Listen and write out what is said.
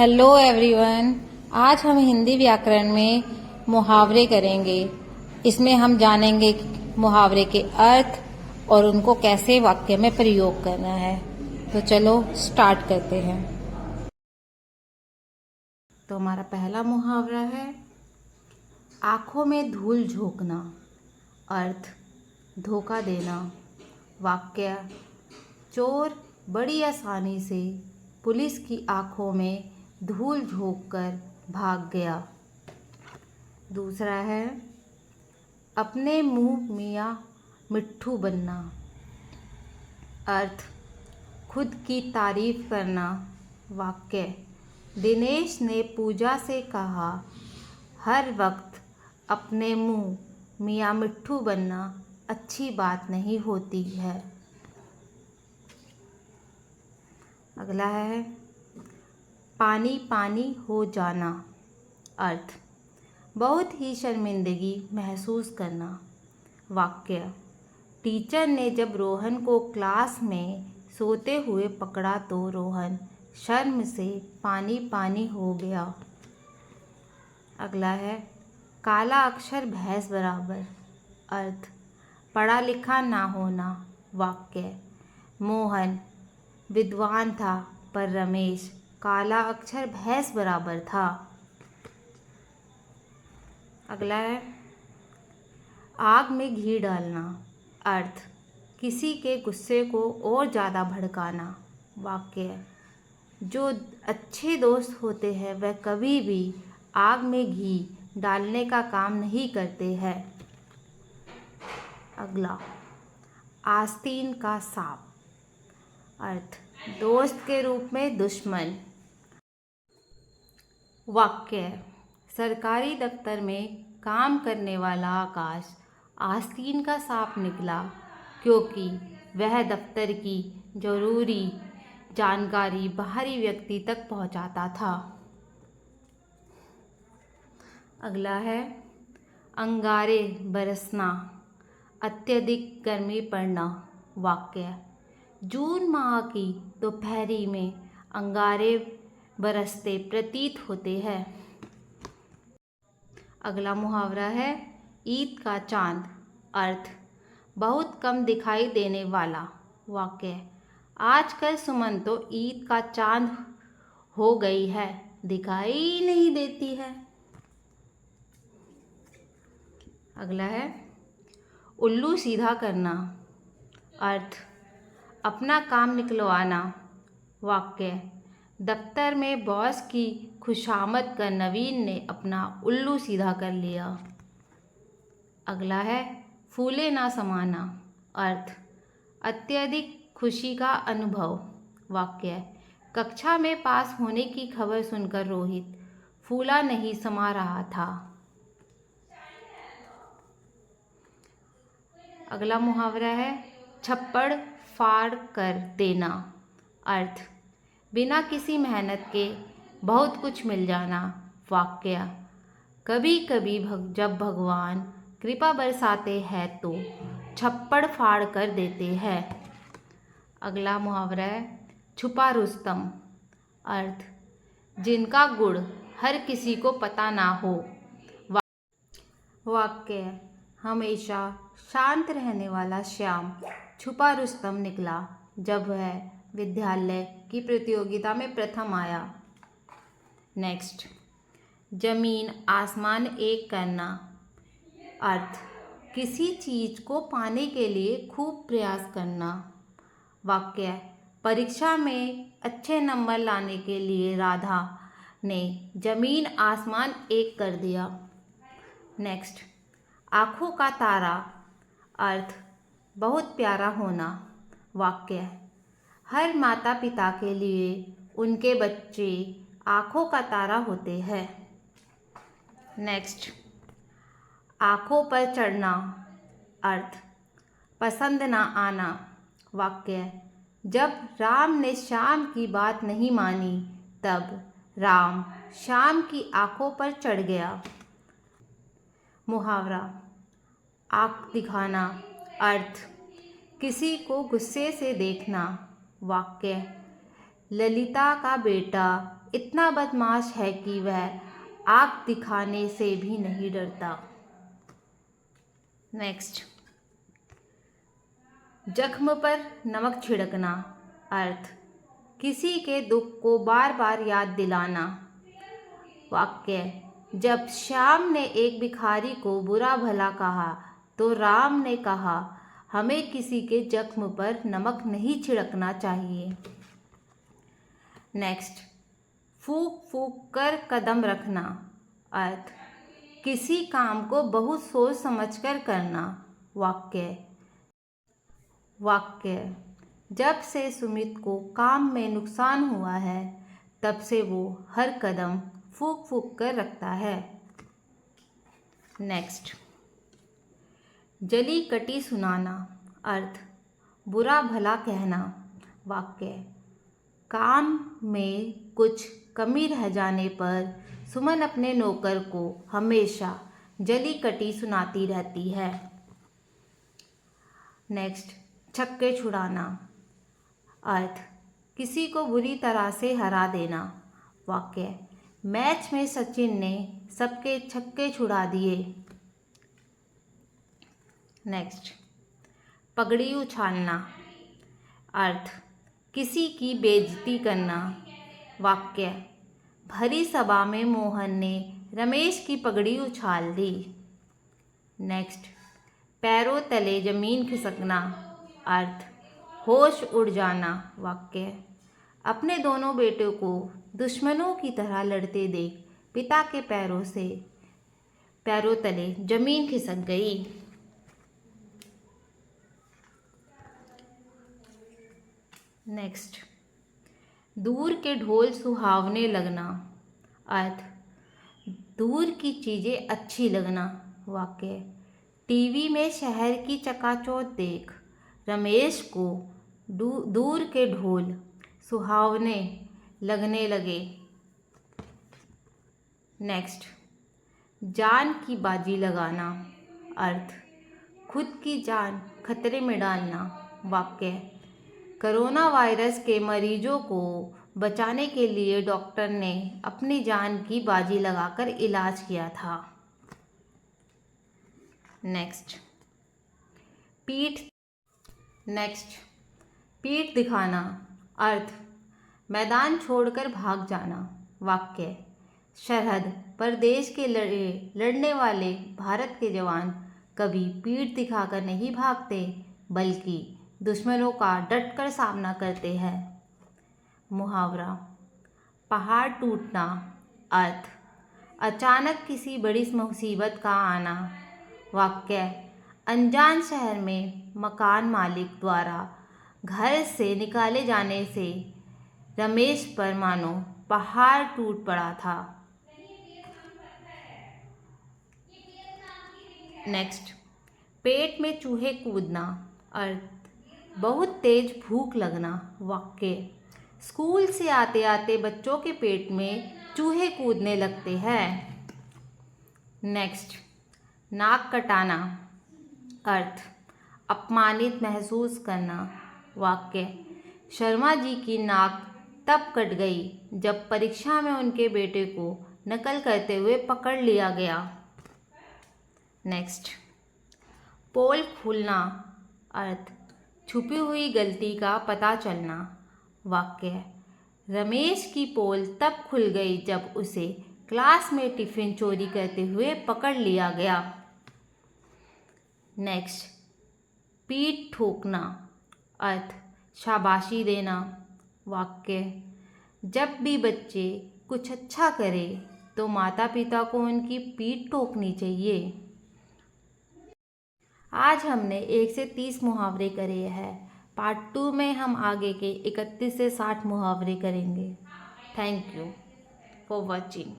Hello everyone. आज हम हिंदी व्याकरण में मुहावरे करेंगे। इसमें हम जानेंगे मुहावरे के अर्थ और उनको कैसे वाक्य में प्रयोग करना है। तो चलो स्टार्ट करते हैं। तो हमारा पहला मुहावरा है आंखों में धूल झोंकना। अर्थ धोखा देना। वाक्य चोर बड़ी आसानी से पुलिस की आंखों में धूल झोंककर भाग गया। दूसरा है अपने मुंह मियाँ मिट्ठू बनना। अर्थ खुद की तारीफ करना। वाक्य दिनेश ने पूजा से कहा, हर वक्त अपने मुंह मियाँ मिट्ठू बनना अच्छी बात नहीं होती है। अगला है पानी पानी हो जाना। अर्थ बहुत ही शर्मिंदगी महसूस करना। वाक्य टीचर ने जब रोहन को क्लास में सोते हुए पकड़ा तो रोहन शर्म से पानी पानी हो गया। अगला है काला अक्षर भैंस बराबर। अर्थ पढ़ा लिखा ना होना। वाक्य मोहन विद्वान था पर रमेश काला अक्षर भैंस बराबर था। अगला है आग में घी डालना। अर्थ किसी के गुस्से को और ज़्यादा भड़काना। वाक्य जो अच्छे दोस्त होते हैं वह कभी भी आग में घी डालने का काम नहीं करते हैं। अगला आस्तीन का सांप। अर्थ दोस्त के रूप में दुश्मन। वाक्य सरकारी दफ्तर में काम करने वाला आकाश आस्तीन का सांप निकला क्योंकि वह दफ्तर की जरूरी जानकारी बाहरी व्यक्ति तक पहुंचाता था। अगला है अंगारे बरसना, अत्यधिक गर्मी पड़ना। वाक्य जून माह की दोपहरी में अंगारे बरसते प्रतीत होते हैं। अगला मुहावरा है ईद का चांद। अर्थ बहुत कम दिखाई देने वाला। वाक्य आजकल सुमन तो ईद का चांद हो गई है, दिखाई नहीं देती है। अगला है उल्लू सीधा करना। अर्थ अपना काम निकलवाना। वाक्य दफ्तर में बॉस की खुशामद कर नवीन ने अपना उल्लू सीधा कर लिया। अगला है फूले ना समाना। अर्थ अत्यधिक खुशी का अनुभव। वाक्य कक्षा में पास होने की खबर सुनकर रोहित फूला नहीं समा रहा था। अगला मुहावरा है छप्पड़ फाड़ कर देना। अर्थ बिना किसी मेहनत के बहुत कुछ मिल जाना। वाक्य कभी कभी जब भगवान कृपा बरसाते हैं तो छप्पड़ फाड़ कर देते हैं। अगला मुहावरा है छुपा रुस्तम। अर्थ जिनका गुण हर किसी को पता ना हो। वाक्य हमेशा शांत रहने वाला श्याम छुपा रुस्तम निकला जब वह विद्यालय की प्रतियोगिता में प्रथम आया। नेक्स्ट जमीन आसमान एक करना। अर्थ किसी चीज़ को पाने के लिए खूब प्रयास करना। वाक्य परीक्षा में अच्छे नंबर लाने के लिए राधा ने जमीन आसमान एक कर दिया। नेक्स्ट आँखों का तारा। अर्थ बहुत प्यारा होना। वाक्य हर माता पिता के लिए उनके बच्चे आँखों का तारा होते हैं। नेक्स्ट आँखों पर चढ़ना। अर्थ पसंद ना आना। वाक्य जब राम ने श्याम की बात नहीं मानी तब राम श्याम की आँखों पर चढ़ गया। मुहावरा आँख दिखाना। अर्थ किसी को गुस्से से देखना। वाक्य ललिता का बेटा इतना बदमाश है कि वह आग दिखाने से भी नहीं डरता। नेक्स्ट, जख्म पर नमक छिड़कना। अर्थ, किसी के दुख को बार बार याद दिलाना। वाक्य, जब श्याम ने एक भिखारी को बुरा भला कहा तो राम ने कहा, हमें किसी के जख्म पर नमक नहीं छिड़कना चाहिए। नेक्स्ट, फूंक फूंक कर कदम रखना। अर्थ, किसी काम को बहुत सोच समझकर करना। वाक्य, जब से सुमित को काम में नुकसान हुआ है तब से वो हर कदम फूंक फूंक कर रखता है। नेक्स्ट, जली कटी सुनाना। अर्थ, बुरा भला कहना। वाक्य, काम में कुछ कमी रह जाने पर सुमन अपने नौकर को हमेशा जली कटी सुनाती रहती है। नेक्स्ट, छक्के छुड़ाना। अर्थ, किसी को बुरी तरह से हरा देना। वाक्य, मैच में सचिन ने सबके छक्के छुड़ा दिए। नेक्स्ट, पगड़ी उछालना। अर्थ, किसी की बेइज्जती करना। वाक्य, भरी सभा में मोहन ने रमेश की पगड़ी उछाल दी। नेक्स्ट, पैरों तले जमीन खिसकना। अर्थ, होश उड़ जाना। वाक्य, अपने दोनों बेटों को दुश्मनों की तरह लड़ते देख पिता के पैरों तले जमीन खिसक गई। नेक्स्ट, दूर के ढोल सुहावने लगना। अर्थ, दूर की चीज़ें अच्छी लगना। वाक्य, टीवी में शहर की चकाचौंध देख रमेश को दूर के ढोल सुहावने लगने लगे। नेक्स्ट, जान की बाजी लगाना। अर्थ, खुद की जान खतरे में डालना। वाक्य, कोरोना वायरस के मरीजों को बचाने के लिए डॉक्टर ने अपनी जान की बाजी लगाकर इलाज किया था। नेक्स्ट, पीठ दिखाना। अर्थ, मैदान छोड़कर भाग जाना। वाक्य, सरहद पर देश के लड़ने वाले भारत के जवान कभी पीठ दिखाकर नहीं भागते बल्कि दुश्मनों का डटकर सामना करते हैं। मुहावरा, पहाड़ टूटना। अर्थ, अचानक किसी बड़ी मुसीबत का आना। वाक्य, अनजान शहर में मकान मालिक द्वारा घर से निकाले जाने से रमेश पर मानो पहाड़ टूट पड़ा था। नेक्स्ट, पेट में चूहे कूदना। अर्थ, बहुत तेज भूख लगना। वाक्य, स्कूल से आते आते बच्चों के पेट में चूहे कूदने लगते हैं। नेक्स्ट, नाक कटाना। अर्थ, अपमानित महसूस करना। वाक्य, शर्मा जी की नाक तब कट गई जब परीक्षा में उनके बेटे को नकल करते हुए पकड़ लिया गया। नेक्स्ट, पोल खुलना। अर्थ, छुपी हुई गलती का पता चलना। वाक्य, रमेश की पोल तब खुल गई जब उसे क्लास में टिफिन चोरी करते हुए पकड़ लिया गया। नेक्स्ट, पीठ ठोकना। अर्थ, शाबाशी देना। वाक्य, जब भी बच्चे कुछ अच्छा करें तो माता पिता को उनकी पीठ ठोकनी चाहिए। आज हमने 1 से 30 मुहावरे करे हैं। पार्ट 2 में हम आगे के 31 से 60 मुहावरे करेंगे। Thank you for watching.